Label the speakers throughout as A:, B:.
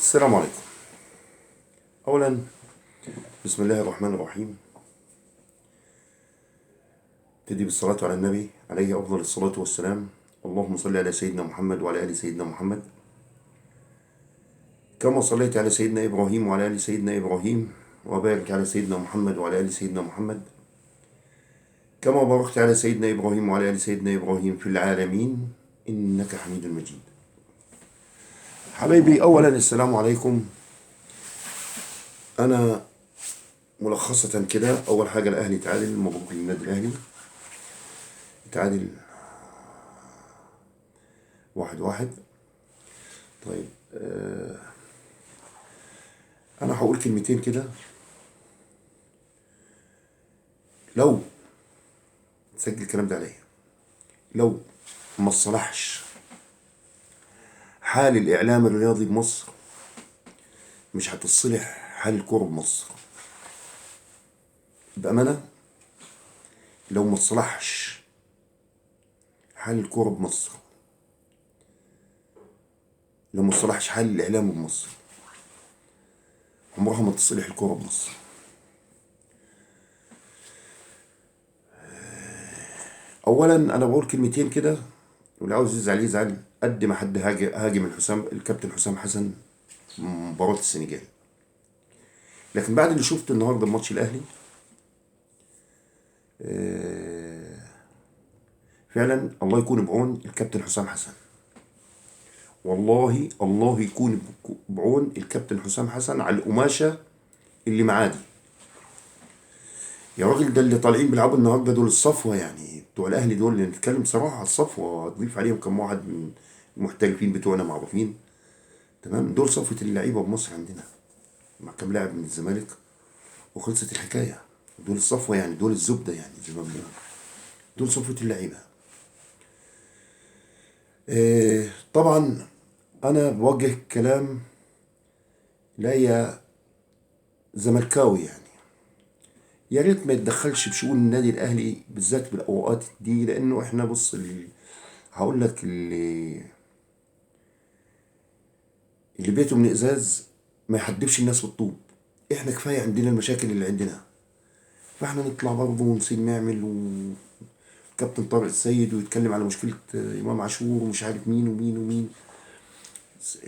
A: السلام عليكم. أولا، بسم الله الرحمن الرحيم. ابتدي بالصلاة على النبي عليه أفضل الصلاة والسلام. اللهم صل على سيدنا محمد وعلى آل سيدنا محمد كما صليت على سيدنا إبراهيم وعلى آل سيدنا إبراهيم، وبارك على سيدنا محمد وعلى آل سيدنا محمد كما باركت على سيدنا إبراهيم وعلى آل سيدنا إبراهيم في العالمين إنك حميد مجيد. حبايبي، أولا السلام عليكم. أنا ملخصة كده، أول حاجة الأهلي تعادل، مبروك للنادي الأهلي، تعادل 1-1. طيب، أنا هقول كلمتين كده. لو تسجل الكلام ده عليا، لو ما صلحش حال الإعلام الرياضي بمصر مش هتصلح حال الكورة بمصر. بأمانة، لو ما صلحش حال الكورة بمصر، لو ما صلحش حال الإعلام بمصر، عمرها ما تصلح الكورة بمصر. أولا أنا بقول كلمتين كده، واللي عاوز يزعل يزعل. قد ما حد هاجم الكابتن حسام حسن في مباراة السنغال، لكن بعد اللي شفته النهارده بماتش الأهلي، فعلا الله يكون بعون الكابتن حسام حسن. والله الله يكون بعون الكابتن حسام حسن على القماشة اللي معاه دي. يا راجل، ده اللي طالعين بيلعبوا النهارده دول الصفوة، يعني بتوع الأهلي دول اللي نتكلم صراحة الصفوة، هتضيف عليهم كم واحد من المحترفين بتوعنا معروفين. تمام، دول صفوة اللعيبة بمصر عندنا، مع كم لاعب من الزمالك وخلصت الحكاية. دول الصفوة، يعني دول الزبدة، يعني زي ما بنقول دول صفوة اللعيبة. طبعا أنا بوجه كلام لا يا زملكاوي، يعني يا ريت ما يتدخلش بشؤون النادي الأهلي بالذات بالأوقات دي، لأنه إحنا بص هقول لك اللي بيته من إزاز ما يحدفش الناس بالطوب. إحنا كفاية عندنا المشاكل اللي عندنا، فإحنا نطلع برضه ونسيب نعمل كابتن طارق السيد ويتكلم على مشكلة إمام عاشور ومش عارف مين ومين ومين.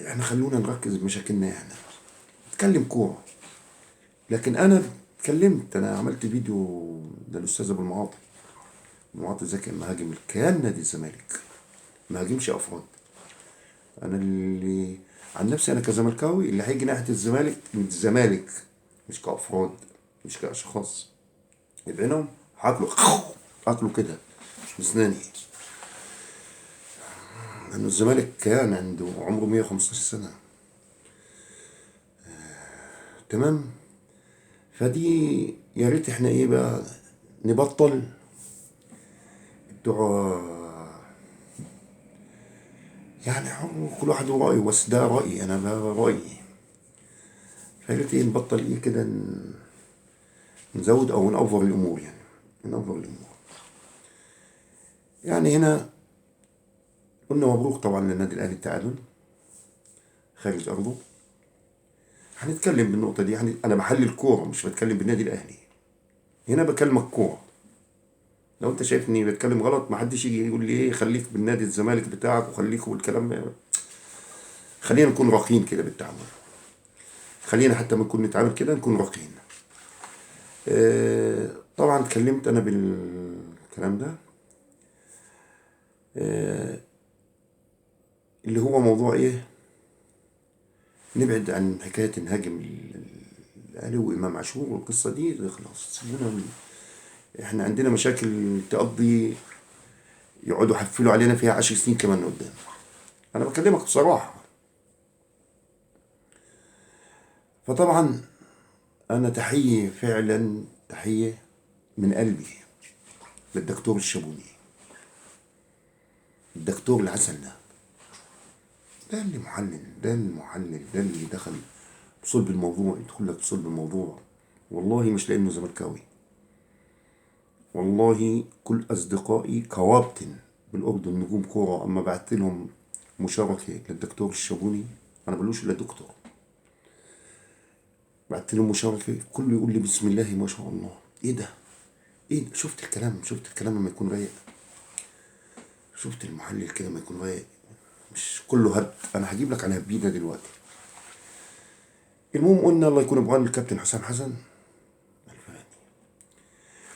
A: احنا خلونا نركز بمشاكلنا، احنا نتكلم كورة. لكن انا اتكلمت، انا عملت فيديو ده الاستاذ ابو المعاطي، المعاطي زكي كان مهاجم الكيان نادي الزمالك، ما هاجمش افراد. انا اللي عن نفسي انا كزملكاوي، اللي هيجي ناحية الزمالك من الزمالك، مش كافراد، مش كاشخاص، يبقى هاكله كده بسناني. لأنه الزمالك كان عنده عمره 115 سنة. تمام. فدي يا ريت احنا ايه بقى نبطل بتوع، يعني كل واحد ورأيه، بس ده رأيي انا، ده رأيي. فيا ريت ايه نبطل ايه كده، نزود او نأفور الامور، يعني نأفور الامور. يعني هنا قلنا مبروك طبعا للنادي الاهلي التعادل خارج ارضه. هنتكلم بالنقطة دي، يعني انا بحلل كورة مش بتكلم بالنادي الاهلي، هنا بكلمك كورة. لو انت شايفني بتكلم غلط، ما حدش يجي يقول لي ايه خليك بالنادي الزمالك بتاعك وخليكوا بالكلام. خلينا نكون راقيين كده بالتعامل، خلينا حتى ما نكون نتعامل كده نكون راقيين. طبعا اتكلمت انا بالكلام ده، اللي هو موضوع ايه، نبعد عن حكاية نهاجم الاهلي وامام عاشور والقصة دي خلاص، سيبونا احنا عندنا مشاكل تقضي، يقعدوا يحفلوا علينا فيها 10 سنين كمان قدام. انا بكلمك بصراحة. فطبعا انا تحية، فعلا تحية من قلبي للدكتور الشابوني، الدكتور العسل ده اللي دخل بصلب الموضوع، يدخل لك بصلب الموضوع. والله مش لانه زملكاوي، والله كل اصدقائي كوابتن بالاردن نجوم كوره، اما بعت لهم مشاركه للدكتور الشابوني، انا بقولوش الا دكتور، بعت له مشاركة، كله يقول لي بسم الله ما شاء الله. ايه ده؟ ايه ده؟ شفت الكلام لما يكون رايق. شفت المحلل كده لما يكون رايق، مش كله هبد. انا هجيب لك على هبيده دلوقتي. المهم قلنا الله يكون بعون الكابتن حسام حسن الفهاني.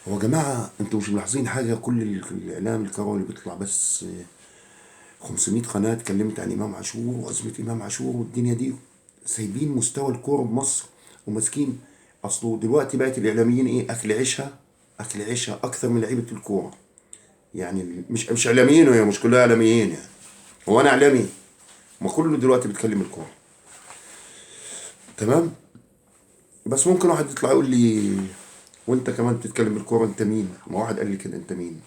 A: هو يا جماعه انتوا مش ملاحظين حاجه؟ كل الاعلام الكروي اللي بيطلع بس 500 قناه اتكلمت عن امام عاشور وازمه امام عاشور والدنيا دي، سايبين مستوى الكوره بمصر وماسكين. اصله دلوقتي بقت الاعلاميين ايه؟ اكل عيشها اكثر من لعيبه الكوره. يعني مش اعلاميين، وهي مش كلها اعلاميين يعني. هو انا اعلامي؟ ما كله دلوقتي بيتكلم الكوره. تمام. بس ممكن واحد يطلع يقول لي وانت كمان بتتكلم بالكوره، انت مين؟ ما واحد قال لي كده، انت مين؟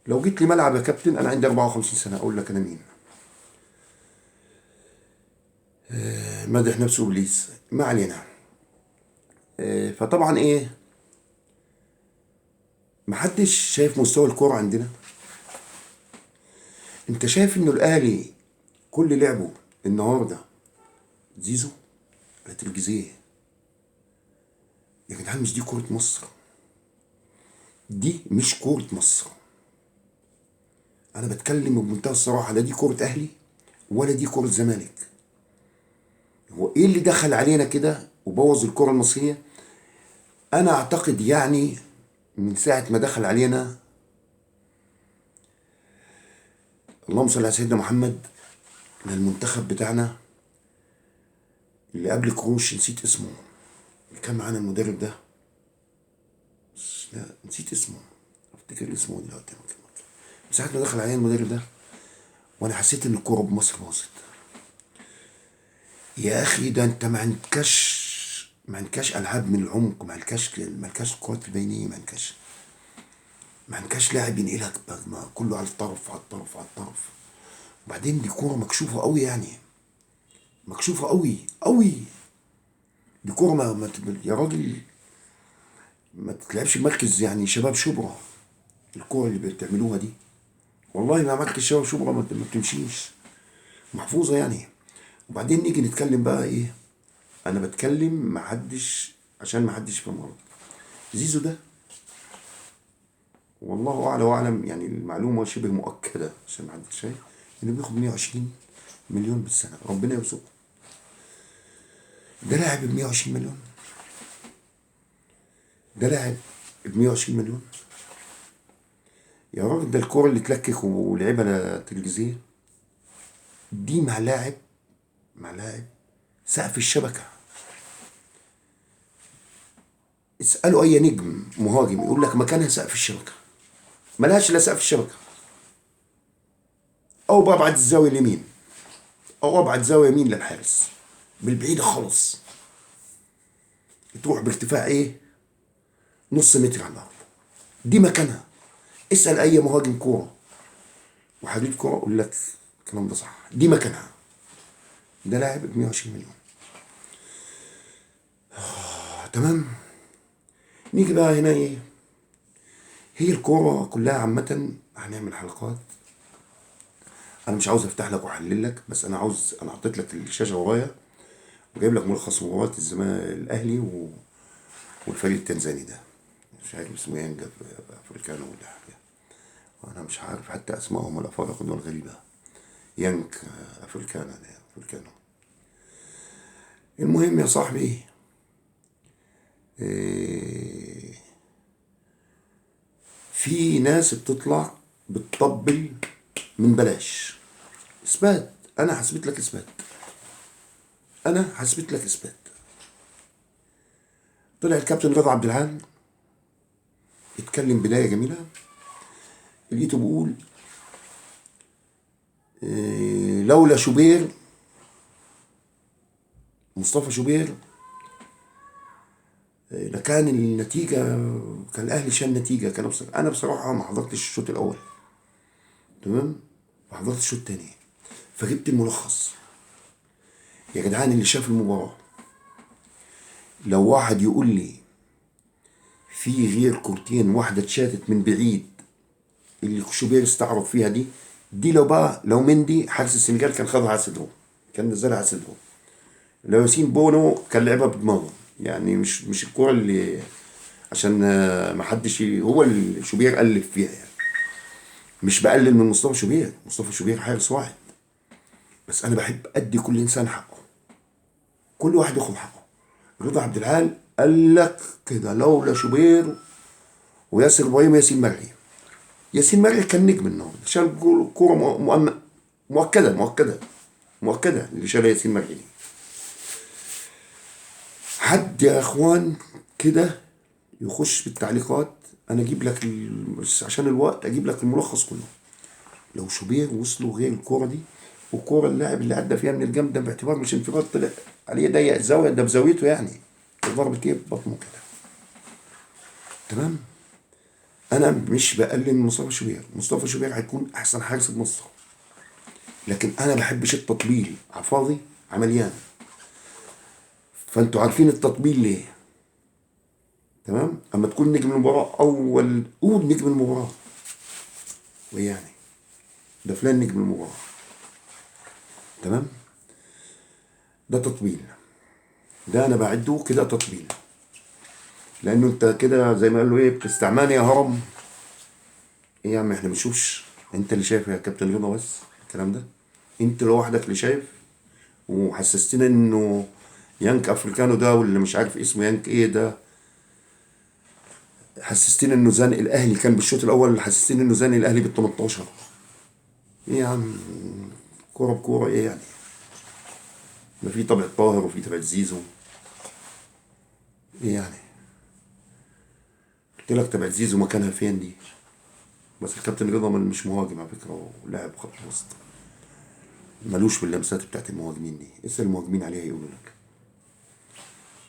A: لو جيت لي ملعب يا كابتن، انا عندي 54 سنه، اقول لك انا مين؟ مادح نفسه ابليس، ما علينا. فطبعا ايه، محدش شايف مستوى الكوره عندنا. انت شايف انه الاهلي كل لعبه النهارده زيزو على التلفزيون؟ يا جدعان مش دي كوره مصر، دي مش كوره مصر. انا بتكلم بمنتهى الصراحه، لا دي كوره اهلي ولا دي كوره زمالك. هو ايه اللي دخل علينا كده وبوظ الكره المصريه؟ انا اعتقد يعني من ساعه ما دخل علينا، اللهم صل على سيدنا محمد، المنتخب بتاعنا اللي قبل كروش، نسيت اسمه، اللي كان معانا المدرب ده، لا نسيت اسمه، افتكر اسمه دلوقتي. من ساعه ما دخل علينا المدرب ده وانا حسيت ان الكوره بمصر باظت. يا اخي ده انت ما عندكش العاب من العمق، ما عندكش الكرات البينيه، ما عندكش لاعب ينقلك كله على الطرف على الطرف على الطرف. وبعدين دي كوره مكشوفه قوي يعني، مكشوفه قوي قوي. دي كوره يا راجل ما تتلعبش مركز يعني شباب شبرا. الكوره اللي بتعملوها دي والله ما مركز شباب شبرا ما بتمشيش، محفوظه يعني. وبعدين نيجي نتكلم بقى ايه؟ انا بتكلم محدش، عشان محدش فاهم غلط. زيزو ده والله اعلى واعلم، يعني المعلومه شبه مؤكده عشان محدش شايف، انه بياخد 120 مليون بالسنه، ربنا يرزقه. ده لاعب ب 120 مليون؟ ده لاعب ب 120 مليون؟ يا راجل ده الكوره اللي تلكك ولعبها على تلفزيون دي مع لاعب سقف الشبكه. اساله اي نجم مهاجم يقول لك مكانها سقف الشبكه، ملهاش الا سقف الشبكه، او ببعد الزاويه اليمين، او ابعد زاويه يمين للحارس بالبعيده خالص، تروح بارتفاع ايه؟ نص متر على الارض. دي مكانها. اسال اي مهاجم كوره وحريف كوره يقول لك الكلام ده صح، دي مكانها. ده لاعب ب 120 مليون. تمام. نيجي بقى هنا ايه؟ هي الكوره كلها عامه، هنعمل حلقات. انا مش عاوز افتح لك واحلل لك، بس انا حطيت لك الشاشه ورايا وجايب لك ملخص مباراه الاهلي والفريق التنزاني ده، مش عارف اسمه يانجا افريكانو ولا حاجه، وانا مش عارف حتى اسمائهم الافارقه دول غريبه. يانك افريكانو. المهم يا صاحبي، إيه، في ناس بتطلع بتطبل من بلاش اثبات. انا حسبت لك اثبات. طلع الكابتن رضا عبد العال اتكلم بدايه جميله، لقيته بيقول لولا شوبير، مصطفى شوبير، لكان النتيجة، كان الأهلي شال نتيجة. أنا بصراحة ما حضرتش الشوط الأول، تمام، ما حضرتش الشوط التاني، فجبت الملخص. يا جدعان اللي شاف المباراة، لو واحد يقول لي في غير كورتين واحدة اتشاتت من بعيد اللي شوبير استعرض فيها دي لو مندي حارس السنغال كان خدها على صدره، كان نزلها على صدره. لو ياسين بونو كان لعبها بدماغه، يعني مش الكوره اللي عشان ما حدش هو اللي شوبير ألف فيها يعني. مش بقلل من مصطفى شوبير، مصطفى شوبير حارس واحد، بس انا بحب ادي كل انسان حقه، كل واحد ياخد حقه. رضا عبد العال قال لك كده لولا شوبير وياسر ابراهيم ياسين مرعي. ياسين مرعي كان نجم النهارده، شال كوره مؤكده مؤكده مؤكده اللي شالها ياسين مرعي. حد يا اخوان كده يخش بالتعليقات، انا اجيب لك بس عشان الوقت اجيب لك الملخص كله. لو شوبير وصلوا غير الكوره دي، والكوره اللاعب اللي عدى فيها من الجنب ده باعتبار مش انفراد، طلع عليه ضيق الزاويه ده بزاويته يعني، ضربة ايه ببطنه كده. تمام. انا مش بقلل من مصطفى شوبير، مصطفى شوبير هيكون احسن حارس بمصر، لكن انا بحبش التطبيل على فاضي عمليان. فانتوا عارفين التطبيل ليه. تمام. اما تكون نجم المباراه اول قول نجم المباراه، ويعني ده فلان نجم المباراه. تمام. ده تطبيل، ده انا بعده كده تطبيل، لانه انت كده زي ما قالوا ايه بتستعماني يا هرم. ايه يا عم احنا بنشوفش؟ انت اللي شايف يا كابتن رضا بس الكلام ده؟ انت لوحدك اللي شايف، وحسستنا انه يانك افريكانو ده واللي مش عارف اسمه يانك ايه ده، حسستنا انه زانق الاهلي كان بالشوط الاول، حسستنا انه زانق الاهلي بال 18. ايه يا عم، كوره بكوره ايه يعني؟ ما في طبع طاهر وفي طبع زيزو. ايه يعني؟ قلت لك تبع زيزو مكانها فين دي؟ بس الكابتن رضا مش مهاجم على فكره، ولاعب خط وسط، ملوش في اللمسات بتاعت المهاجمين دي. اسال المهاجمين عليها يقولوا لك،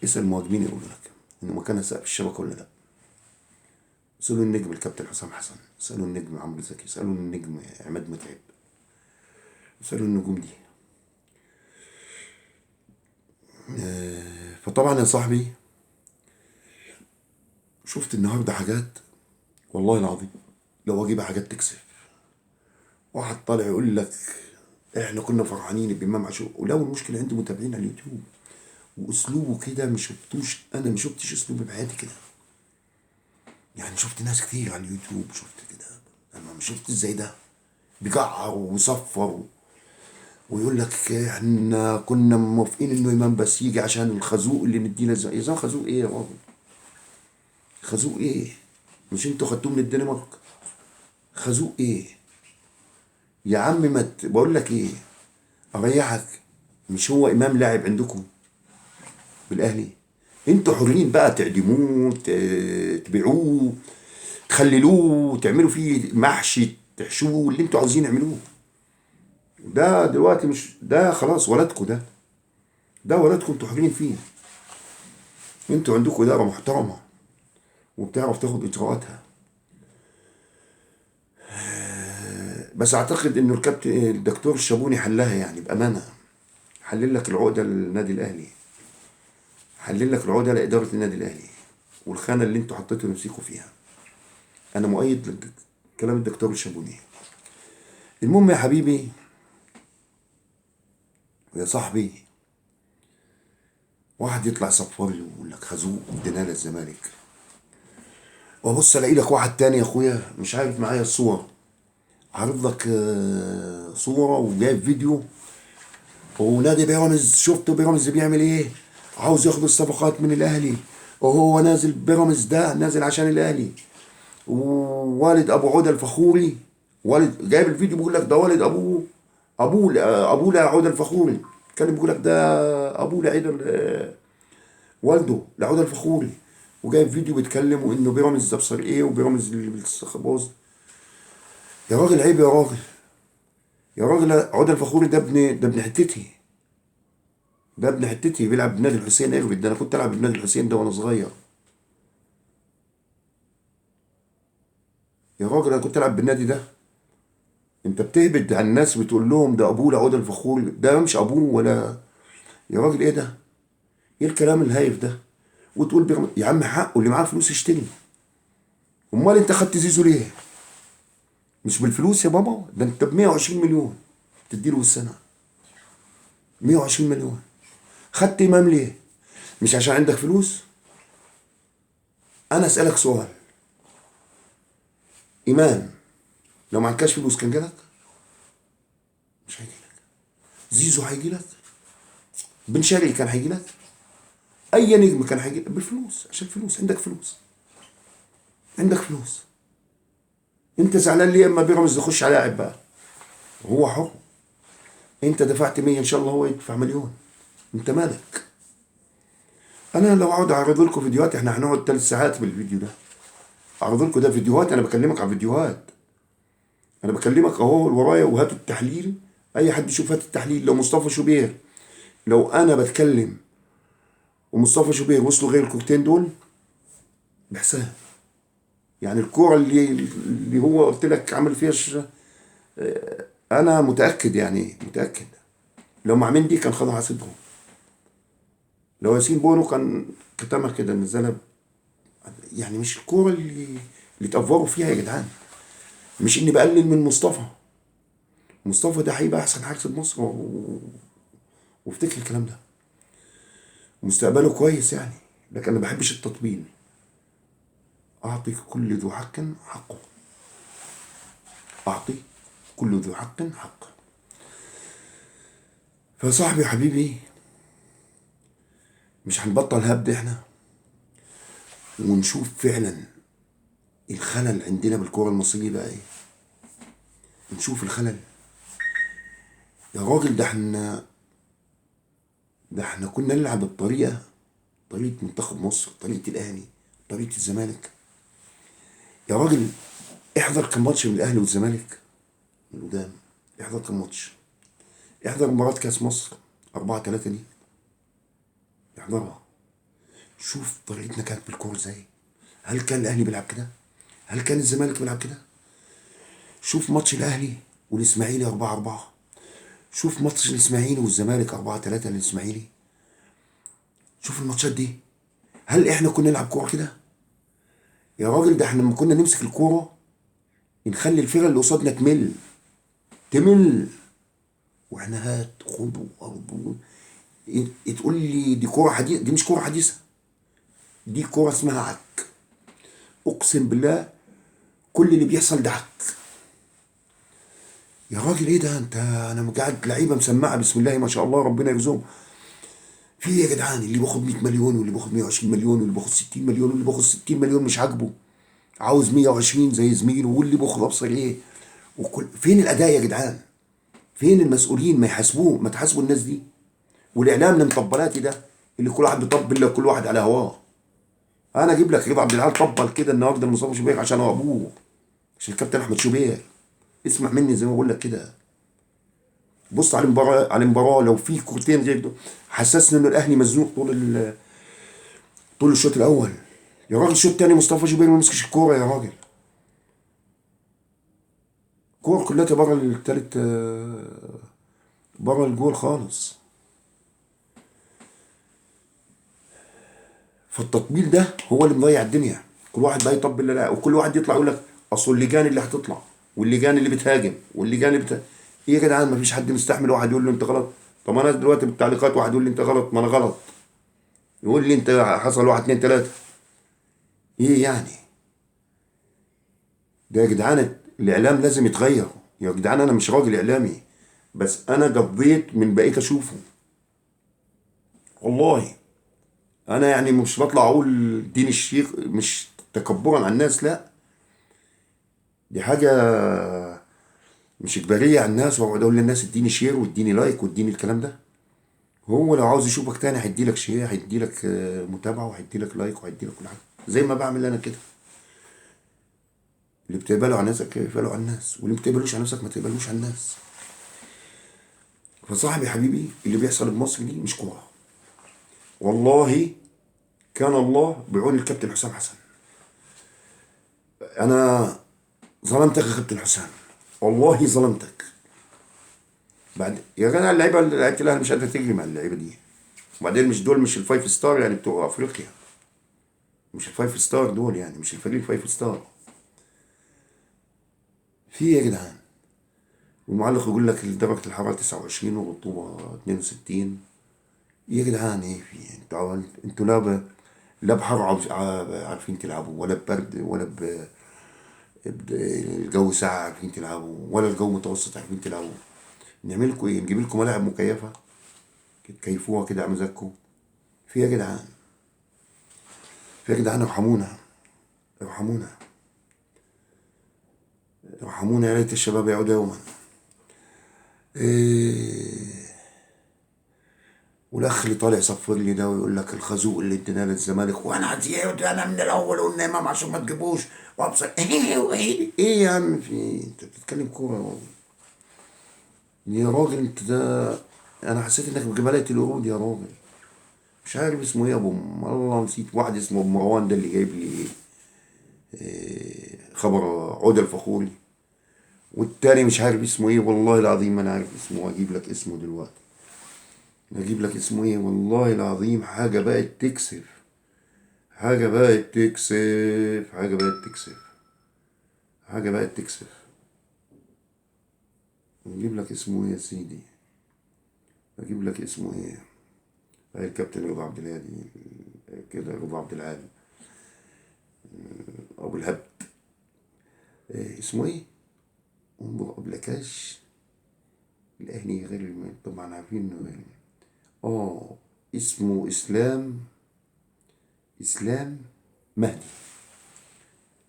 A: اسال المهاجمين يقولوا لك انه مكانها سقف الشبكه ولا لا. اسالوا النجم الكابتن حسام حسن، اسالوا النجم عمرو زكي، اسالوا النجم عماد متعب، اسالوا النجوم دي. فطبعا يا صاحبي شفت النهارده حاجات، والله العظيم لو اجيب حاجات تكسف. واحد طالع يقول لك احنا كنا فرحانين بامام عاشور، ولو المشكله عندي متابعين على اليوتيوب واسلوبه كده ما شفتوش، انا ما شفتش اسلوبه بحياتي كده. يعني شفت ناس كتير على اليوتيوب شفت كده، انا ما شفت ازاي ده بيجعر ويصفر ويقول لك احنا كنا موافقين انه امام بس يجي عشان الخازوق اللي ندينا زي خازوق ايه يا راجل؟ خازوق ايه؟ مش انتوا خدتوه من الدنمارك؟ خازوق ايه؟ يا عم ما بقول لك ايه، اريحك، مش هو امام لاعب عندكم بالاهلي؟ انتوا حرين بقى تعدموه تبيعوه تخللوه تعملوا فيه محشي تحشوه اللي انتوا عاوزين اعملوه. ده دلوقتي مش ده خلاص ولدكم ده، ده ولدكم انتوا حرين فيه. انتوا عندكم اداره محترمه وبتعرف تاخد اجراءاتها. بس اعتقد انه الكابتن الدكتور الشابوني حلها يعني بامانه، حلل لك العقده للنادي الاهلي، حلل لك العقده لاداره النادي الاهلي والخانه اللي انتوا حطيتوا نفسكم فيها. انا مؤيد لكلام الدكتور الشابوني. المهم يا حبيبي يا صاحبي، واحد يطلع صفار لي ويقول لك خازوق ادينا الزمالك، وابص الاقي لك واحد تاني يا اخويا مش عارف معايا الصور، عارض لك صوره وجايب فيديو، ونادي بيراميدز شفتوا بيراميدز بيعمل ايه؟ عاوز ياخد الصفقات من الاهلي، وهو نازل بيراميدز ده نازل عشان الاهلي. ووالد ابو عوده الفخوري، والد جايب الفيديو بيقول لك ده والد ابوه، ابوه لعوده الفخوري، كان بيقول لك ده ابوه لعيد والده لعوده الفخوري، وجايب فيديو بيتكلم وانه بيراميدز ابصر ايه وبيراميدز اللي باظ. يا راجل عيب يا راجل، يا راجل عوده الفخوري ده ابن حتتي، ده ابن حتتي بيلعب بنادي الحسين ايربد، ده انا كنت العب بنادي الحسين ده وانا صغير. يا راجل انا كنت العب بالنادي ده. انت بتهبد على الناس بتقول لهم ده ابوه لعود الفخوري، ده مش ابوه ولا. يا راجل ايه ده؟ ايه الكلام الهايف ده؟ وتقول يا عم حقه اللي معاه فلوس يشتري. امال انت خدت زيزو ليه؟ مش بالفلوس يا بابا، ده انت ب 120 مليون تديله السنه، 120 مليون. خدت امام ليه؟ مش عشان عندك فلوس؟ انا اسالك سؤال، امام لو ما عندكش فلوس كان جالك؟ مش هيجي لك. زيزو هيجي لك؟ بن شرقي كان هيجي لك؟ اي نجم كان هيجي لك بالفلوس، عشان فلوس. عندك فلوس، عندك فلوس. انت زعلان ليه اما بيراميدز يخش على لاعب بقى؟ هو حر. انت دفعت 100 ان شاء الله هو يدفع مليون، انت مالك؟ انا لو اقعد اعرض لكم فيديوهات، احنا هنقعد 3 ساعات بالفيديو ده. اعرض لكم ده فيديوهات، انا بكلمك عن فيديوهات. انا بكلمك اهو ورايا، وهاتوا التحليل. اي حد يشوف، هات التحليل. لو مصطفى شوبير، لو انا بتكلم ومصطفى شوبير وصلوا غير الكورتين دول بحساب. يعني الكوره اللي هو قلت لك عامل فيها انا متاكد، يعني متاكد لو مع مندي كان خدها على صدره. لو ياسين بونو كان كتمها كده نزلها. يعني مش الكوره اللي تأفوروا فيها يا جدعان. مش اني بقلل من مصطفى. مصطفى ده هيبقى احسن حارس مصر وافتكر الكلام ده. مستقبله كويس يعني. لكن انا ما بحبش التطبيل. اعطي كل ذو حق حقه. اعطي كل ذو حق حقه. فصاحبي يا حبيبي، مش هنبطل هبد احنا، ونشوف فعلا الخلل عندنا بالكرة المصرية بقى ايه. نشوف الخلل. يا راجل ده احنا كنا نلعب بطريقة، طريقة منتخب مصر، طريقة الأهلي، طريقة الزمالك. يا راجل احضر كم ماتش من الأهلي والزمالك من قدام. احضر كم ماتش. احضر مباراة كأس مصر 4-3 دي. احضرها. شوف طريقتنا كانت بالكورة ازاي. هل كان الأهلي بيلعب كده؟ هل كان الزمالك بيلعب كده؟ شوف ماتش الأهلي والإسماعيلي 4-4. شوف ماتش الإسماعيلي والزمالك 4-3 للإسماعيلي. شوف الماتشات دي. هل احنا كنا نلعب كورة كده؟ يا راجل ده احنا لما كنا نمسك الكورة نخلي الفرقة اللي قصادنا تمل. واحنا هات خد وارض. تقول لي دي كورة حديثة؟ دي مش كورة حديثة. دي كورة اسمها عك. اقسم بالله كل اللي بيحصل ده عك. يا راجل ايه ده انت؟ انا قاعد لعيبه مسمعه بسم الله ما شاء الله ربنا يرزقهم. في ايه يا جدعان؟ اللي باخد 100 مليون واللي باخد 120 مليون واللي باخد 60 مليون واللي باخد 60 مليون مش عاجبه، عاوز 120 زي زميله، واللي باخد ابصر ايه. فين الاداء يا جدعان؟ فين المسؤولين؟ ما يحاسبوه، ما تحاسبوا الناس دي. والاعلام المطبلاتي ده اللي كل واحد بيطبل لك، كل واحد على هواه. انا اجيب لك رضا عبد العال طبل كده النهارده لمصطفى شوبير عشان هو ابوه، عشان الكابتن احمد شوبير. اسمع مني زي ما بقول لك كده. بص على المباراه، على المباراه لو في كورتين غير دول حسسني ان الاهلي مزنوق طول الشوط الاول. يا راجل الشوط الثاني مصطفى شوبير ما مسكش الكوره يا راجل. الكوره كلها بره التالت، بره الجول خالص. فالتطبيل ده هو اللي مضيع الدنيا. كل واحد بقى يطبل لا، وكل واحد يطلع يقول لك اصل اللجان اللي هتطلع واللجان اللي بتهاجم واللجان اللي ايه يا جدعان؟ ما فيش حد مستحمل واحد يقول له انت غلط. طب انا دلوقتي بالتعليقات واحد يقول لي انت غلط، ما انا غلط. يقول لي انت حصل واحد اتنين تلاته. ايه يعني؟ ده يا جدعان الاعلام لازم يتغير. يا جدعان انا مش راجل اعلامي، بس انا قضيت من بقيت اشوفه والله. انا يعني مش بطلع اقول دين الشيخ مش تكبرا على الناس، لا. دي حاجه مش اجباريه على الناس، واقعد اقول للناس اديني شير واديني لايك واديني الكلام ده. هو لو عاوز يشوفك تاني هيدي لك شير، هيدي لك متابعه، وهيدي لك لايك، وهيدي لك كل حاجه زي ما بعمل انا كده. اللي بتقبله على نفسك اقبله على الناس، واللي ما بتقبلوش على نفسك ما تقبلوش على الناس. فصاحبي حبيبي اللي بيحصل بمصر دي مش كوره. والله كان الله بعون الكابتن حسام حسن. انا ظلمتك يا كابتن حسام، والله ظلمتك. بعد يا جدع اللعيبه اللي لعيبه الاهلي مش قادره تجري مع اللعيبه دي. وبعدين مش دول مش الفايف ستار يعني بتوع افريقيا. مش الفايف ستار دول، يعني مش الفريق الفايف ستار. في إيه يا جدعان؟ والمعلق يقول لك درجة الحرارة 29 والرطوبة 62. يا جدعان ايه في انتوا لا بحر عارفين تلعبوا، ولا ببرد، ولا الجو ساقع عارفين تلعبوا، ولا الجو متوسط عارفين تلعبوا. نعمل لكم ايه؟ نجيب لكم ملاعب مكيفة تكيفوها كده على مزاجكم؟ في يا جدعان، في يا جدعان، ارحمونا، ارحمونا، ارحمونا، يا ليت الشباب يعود يوما. إيه. والاخ اللي طالع يصفر لي ده ويقول لك الخازوق اللي اديناه للزمالك، وانا زياد، انا من الاول قلنا امام عشان ما تجيبوش وابصر. ايه يا عم، في انت بتتكلم كوره يا راجل؟ انت ده انا حسيت انك بجبلة القرود يا راجل. مش عارف اسمه ايه، الله نسيت. واحد اسمه ابو مروان ده اللي جايب لي خبر عودة الفخوري، والتاني مش عارف اسمه ايه، والله العظيم ما انا عارف اسمه. اجيب لك اسمه دلوقتي، اجيب لك اسمه ايه، والله العظيم. حاجة بقت تكسف، حاجة بقت تكسف، حاجة بقت تكسف، حاجة بقت تكسف. اجيب لك اسمه ايه يا سيدي، اجيب لك اسمه ايه. هاي الكابتن رضا عبد الهادي، كده رضا عبد العال، ابو الهبد. إيه اسمه ايه؟ انظر قبلكاش. الاهلي غير طبعا عارفين انه غير. اه اسمه اسلام، اسلام مهدي،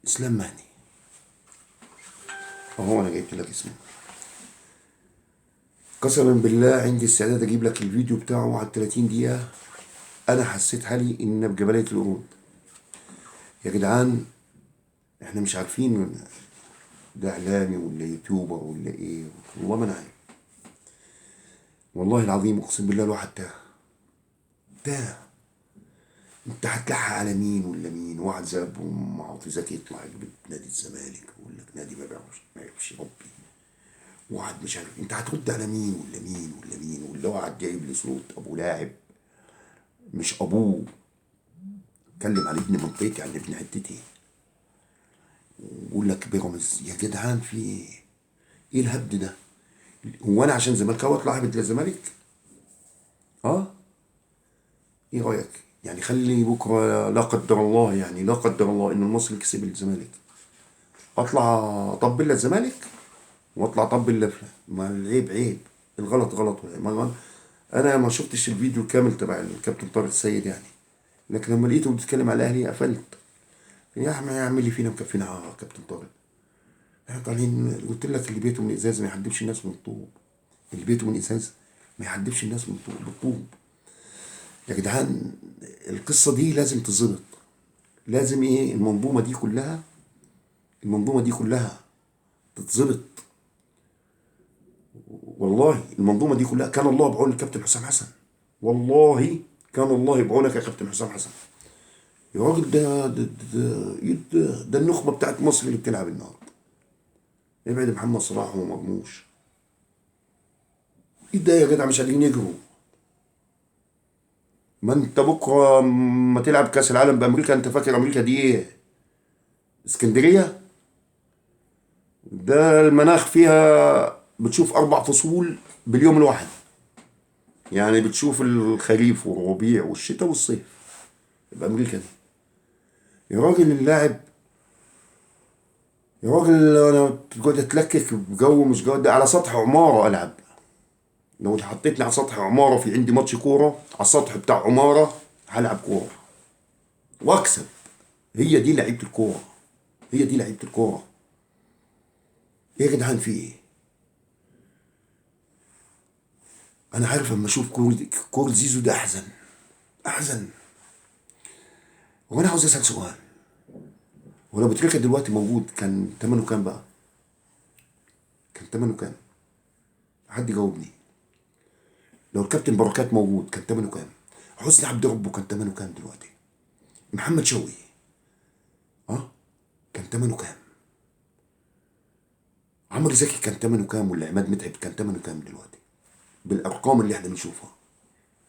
A: اسلام مهدي. اهو انا جبت لك اسمه. قسما بالله عندي استعداد اجيب لك الفيديو بتاعه على 30 دقيقة. انا حسيت حالي ان بجبلية القرود. يا جدعان احنا مش عارفين ده اعلامي ولا يوتيوبر ولا ايه، والله ما انا عارف. والله العظيم اقسم بالله الواحد تاه. انت هتلحق على مين ولا مين؟ واحد زي ابو معاطي زكي يطلع يجيب نادي الزمالك ويقول لك نادي ما يعرفش يربي. واحد مش عارف، انت هترد على مين ولا مين ولا مين؟ ولا واحد جايب لي صوت ابو لاعب مش ابوه، اتكلم عن ابن منطقتي، عن ابن حتتي، ويقول لك بيراميدز. يا جدعان في ايه؟ ايه الهبد ده؟ هو انا عشان زملكاوي اطلع اهبد للزمالك؟ اه. ايه رايك؟ يعني خلي بكره لا قدر الله، يعني لا قدر الله ان المصري كسب الزمالك، اطلع اطبل للزمالك واطلع اطبل لفلان؟ ما العيب عيب، الغلط غلط. انا ما شفتش الفيديو الكامل تبع الكابتن طارق السيد يعني، لكن لما لقيته بيتكلم على الاهلي قفلت. يا احمد يعمل لي فينا مكفينا كابتن طارق. احنا طالعين، قلت لك اللي بيته من ازاز ما يحدفش الناس من الطوب. اللي بيته من ازاز ما يحدفش الناس من طوب بالطوب. يا جدعان القصه دي لازم تظبط، لازم ايه، المنظومه دي كلها، المنظومه دي كلها تتظبط. والله المنظومه دي كلها كان الله بعون الكابتن حسام حسن، والله كان الله بعونك يا كابتن حسام حسن. يا راجل ده النخبه بتاعت مصر اللي بتلعب النهارده. ابعد محمد صلاح ومرموش، ايه ده يا جدع؟ مش قادرين يجروا. ما انت بكره ما تلعب كاس العالم بامريكا، انت فاكر امريكا دي ايه؟ اسكندريه؟ ده المناخ فيها بتشوف 4 فصول باليوم الواحد، يعني بتشوف الخريف والربيع والشتاء والصيف بامريكا دي. يا راجل اللاعب، يا راجل انا تقعد اتلكك بجو مش جو، ده على سطح عماره العب. لو حطيتني على سطح عماره في عندي ماتش كوره على السطح بتاع عماره، هلعب كوره واكسب. هي دي لعيبه الكوره، هي دي لعيبه الكوره. ايه يا جدعان في ايه؟ انا عارف اما اشوف كور زيزو ده احزن، احزن. وانا عاوز اسال سؤال، ولو بتريكا دلوقتي موجود كان ثمنه كام بقى؟ كان ثمنه كام؟ حد يجاوبني. لو الكابتن بركات موجود كان ثمنه كام؟ حسني عبد ربه كان ثمنه كام دلوقتي؟ محمد شوقي اه كان ثمنه كام؟ عمرو زكي كان ثمنه كام؟ ولا عماد متعب كان ثمنه كام دلوقتي؟ بالارقام اللي احنا بنشوفها،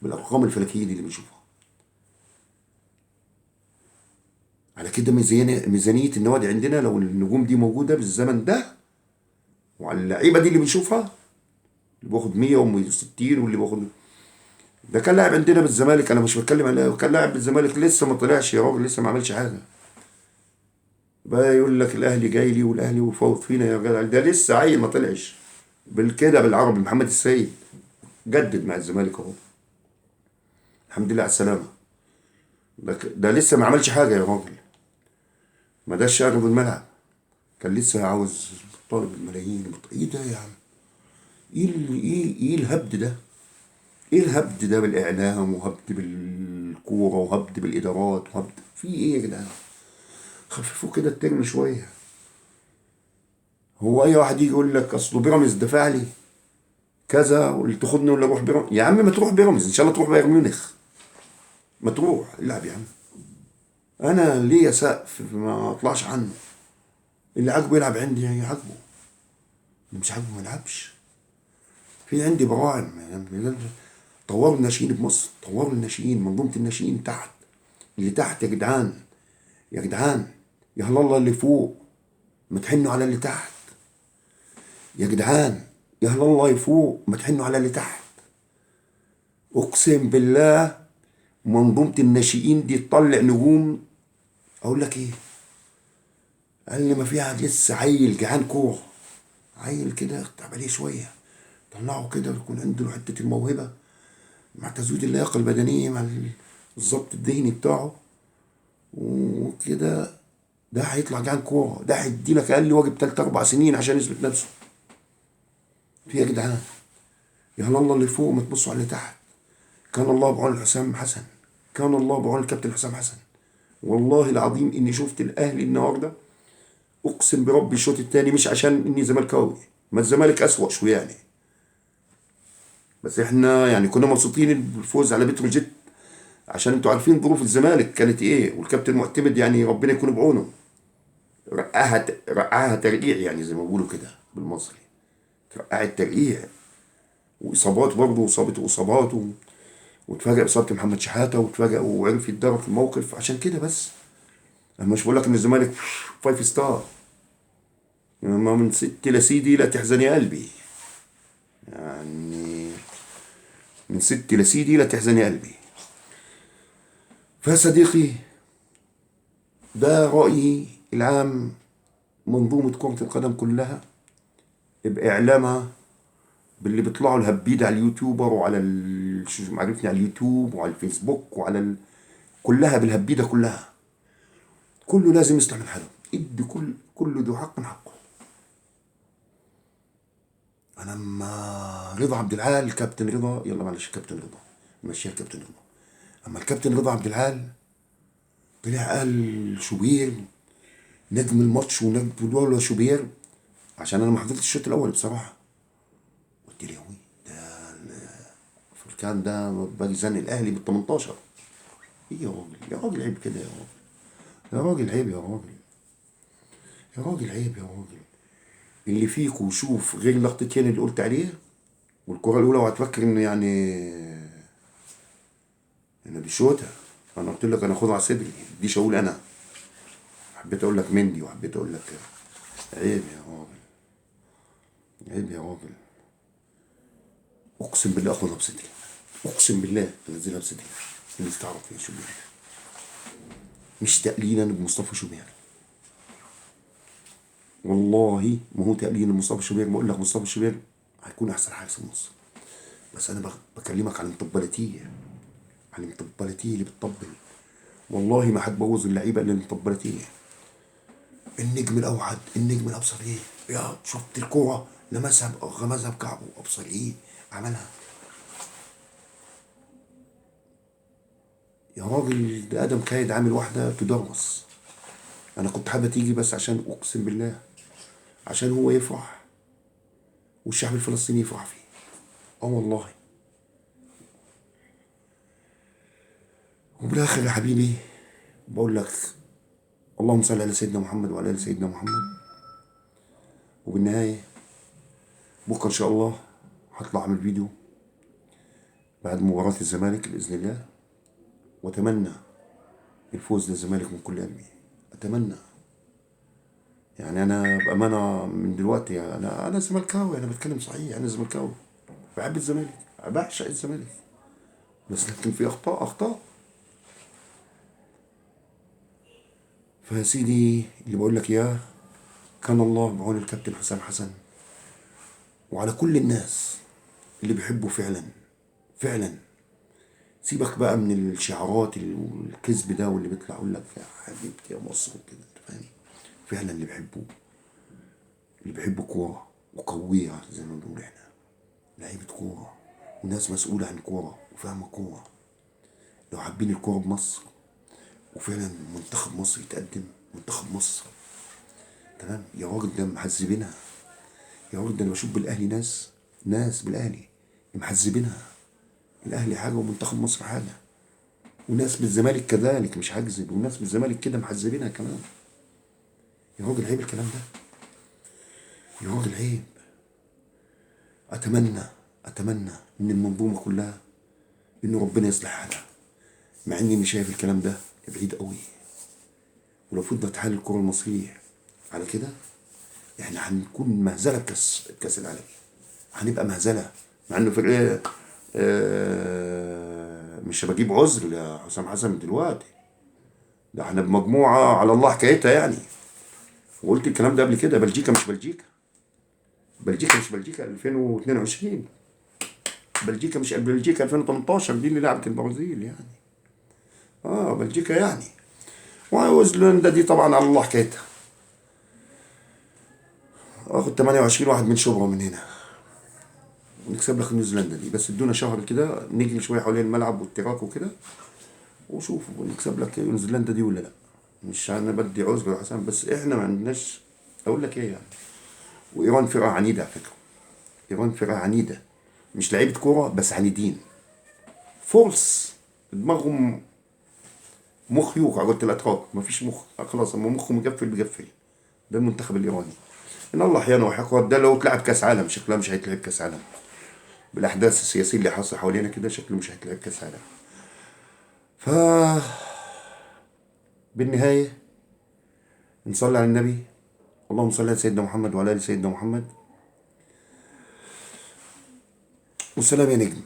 A: بالارقام الفلكيه دي اللي بنشوفها. على كده ميزانيه النوادي عندنا لو النجوم دي موجوده بالزمن ده، وعلى اللعيبه دي اللي بنشوفها، اللي باخد 100 و160 واللي باخد ده كان لاعب عندنا بالزمالك، انا مش بتكلم عليه، كان لاعب بالزمالك لسه ما طلعش يا راجل، لسه ما عملش حاجه. بقى يقول لك الاهلي جاي لي والاهلي وفوت فينا يا جدع، ده لسه عيل ما طلعش. بالكده بالعربي محمد السيد جدد مع الزمالك اهو، الحمد لله على السلامه. ده لسه ما عملش حاجه يا راجل، ما ده الشغل بالملعب، كان لسه عاوز طالب الملايين. ايه ده يا عم؟ ايه الهبد ده؟ ايه الهبد ده بالاعلام، وهبد بالكوره، وهبد بالادارات، وهبد في ايه يا جدعان؟ خففوا كده الترم شويه. هو اي واحد يجي يقول لك اصل بيراميدز دفع لي كذا واللي تاخدني ولا اروح بيراميدز، يا عم ما تروح بيراميدز ان شاء الله، تروح بايرن ميونخ، ما تروح العب يا عم. انا ليا سقف ما اطلعش عنه، اللي عاجبه يلعب عندي عاجبه، اللي مش عاجبه ما يلعبش. في عندي براعم يعني. طوروا الناشئين بمصر، طوروا الناشئين، منظومه الناشئين تحت، اللي تحت يا جدعان، يا جدعان، يا هلا الله اللي فوق، ما تحنوا على اللي تحت. يا جدعان يا هلا الله يفوق، ما تحنوا على اللي تحت. اقسم بالله منظومه الناشئين دي تطلع نجوم. اقول لك ايه؟ قال ما فيها لسه عيل جعان كوره، عيل كده اختب عليه شويه، طلعه كده يكون عنده حته الموهبه مع تزويد اللياقه البدنيه مع الظبط الذهني بتاعه وكده، ده هيطلع جعان كوره، ده هيدي لك اقل واجب 3 4 سنين عشان يثبت نفسه. في يا جدعان، يا هلا الله اللي فوق، ما تبصوا على اللي تحت. كان الله بعون حسام حسن، كان الله بعون الكابتن حسام حسن. والله العظيم اني شفت الاهلي النهارده، اقسم بربي الشوط الثاني، مش عشان اني زملكاوي، ما الزمالك اسوأ شويه يعني، بس احنا يعني كنا مبسوطين بالفوز على بتروجيت، عشان انتوا عارفين ظروف الزمالك كانت ايه، والكابتن معتمد يعني ربنا يكون بعونه، رقعها ترقيع يعني زي ما بيقولوا كده بالمصري، رقعت ترقيع، واصابات برضه، واصابات واتفاجئ بإصابة محمد شحاتة، واتفاجئ وعرف يتدرب في الموقف، عشان كده بس. انا مش بقول لك ان الزمالك 5 ستار، ما من ست لسيدي لا تحزن يا قلبي، يعني من ست لسيدي لا تحزن يا قلبي. فيا صديقي، ده رأيي العام، منظومة كرة القدم كلها بإعلامها، باللي بيطلعوا الهبيد على اليوتيوبر وعلى شو معرفني على اليوتيوب وعلى الفيسبوك وعلى كلها بالهبيدة كلها، كله لازم يصلح من حاله، ادي كل ذو حق من حقه. انا اما رضا عبد العال، كابتن رضا، يلا معلش كابتن رضا، ماشي الكابتن رضا، اما الكابتن رضا عبد العال طلع قال شوبير نجم الماتش ونجم ولا شوبير، عشان انا ما حضرتش الشوط الاول بصراحه، قلت لي هوي ده فركان ده باقي زن الاهلي بال 18. ايه يا راجل، يا راجل عيب كده يا راجل، يا راجل عيب يا راجل، يا راجل عيب يا راجل. اللي فيك وشوف غير اللقطتين اللي قلت عليه والكره الاولى، وهتفكر ان يعني ان دي شوطه. انا قلت لك انا خدها على صدري، ديش اقول انا، حبيت اقول لك مندي، وحبيت اقول لك عيب يا راجل، عيب يا راجل. اقسم بالله اخدها بصدري، اقسم بالله انزلها بصدري. اللي تعرف ايه شوبير، مش تقليلا بمصطفى شوبير، والله ما هو تقليلا بمصطفى شوبير، بقول لك مصطفى شوبير هيكون احسن حارس في مصر، بس انا بكلمك عن المطبلاتيه، عن المطبلاتيه اللي بتطبل، والله ما هتبوظ اللعيبه الا المطبلاتيه. النجم الاوحد، النجم الابصر ايه، يا شفت الكوره لمسها غمزها بكعبه، ابصر ايه عملها يا راجل، ده ادم كايد عامل واحده تدرس. انا كنت حابه تيجي بس عشان اقسم بالله، عشان هو يفرح والشعب الفلسطيني يفرح فيه. اه والله. وبالاخر يا حبيبي بقول لك اللهم صل على سيدنا محمد وعلى ال سيدنا محمد. وبالنهايه بكره ان شاء الله هطلع اعمل فيديو بعد مباراه الزمالك باذن الله، واتمنى الفوز للزمالك من كل قلبي، اتمنى. يعني انا بامانه من دلوقتي، انا زملكاوي، انا بتكلم صحيح، انا زملكاوي، بحب الزمالك، بعشق الزمالك، بس لكن في أخطاء. فيا سيدي اللي بقول لك إياه، كان الله بعون الكابتن حسام حسن وعلى كل الناس اللي بيحبوا فعلا فعلا. سيبك بقى من الشعارات والكذب ده واللي بيطلع يقول لك يا حبيبتي يا مصر وكده، انت فاهم. فعلا اللي بيحبوا كورة وقوية زي ما بنقول احنا، لعيبة كورة وناس مسؤولة عن كورة وفاهمة كورة، لو حابين الكورة بمصر وفعلا منتخب مصر يتقدم، منتخب مصر تمام. يا راجل ده محزبينها، يا راجل ده انا بشوف بالاهلي ناس بالاهلي محزبينها. الاهلي حاجة ومنتخب مصر حاجة، وناس بالزمالك كذلك مش هكذب، وناس بالزمالك كده محزبينها كمان. يا راجل عيب الكلام ده، يا راجل عيب. اتمنى اتمنى ان المنظومه كلها ان ربنا يصلح حالها، مع اني شايف الكلام ده بعيد قوي. ولو فضلت حال الكره المصريه على كده احنا هنكون مهزله بكاس العالم، هنبقى مهزله. مع انه فرقه مش بجيب عذر لحسام حسن دلوقتي، ده احنا بمجموعه على الله حكايتها يعني. وقلت الكلام ده قبل كده، بلجيكا مش بلجيكا، بلجيكا مش بلجيكا 2022، بلجيكا مش بلجيكا 2018 دي اللي لعبت البرازيل يعني. بلجيكا يعني. ونيوزيلندا دي طبعا على الله حكايتها، اخد 28 واحد من شبرا من هنا ونكسب لك نيوزيلندا دي. بس ادونا شهر كده نجري شويه حوالين الملعب والتراك وكده وشوفوا نكسب لك نيوزيلندا دي ولا لا. مش انا بدي عذر يا حسن، بس احنا ما عندناش. اقول لك ايه يعني، وايران فرقه عنيده على فكره، ايران فرقه عنيده، مش لعيبه كوره بس عنيدين، فورس، دماغهم مخ يوقع. قلت الاتراك مفيش مخ خلاص، اما مخه مقفل بيقفل. ده المنتخب الايراني ان الله احيانا وحقا، ده لو تلعب كاس عالم شكلها مش هيتلعب كاس عالم بالاحداث السياسيه اللي حاصله حوالينا كده، شكله مش هيتلعب كاس عالم. ف بالنهايه نصلي على النبي، اللهم صل على سيدنا محمد وعلى ال سيدنا محمد. والسلام يا نجم.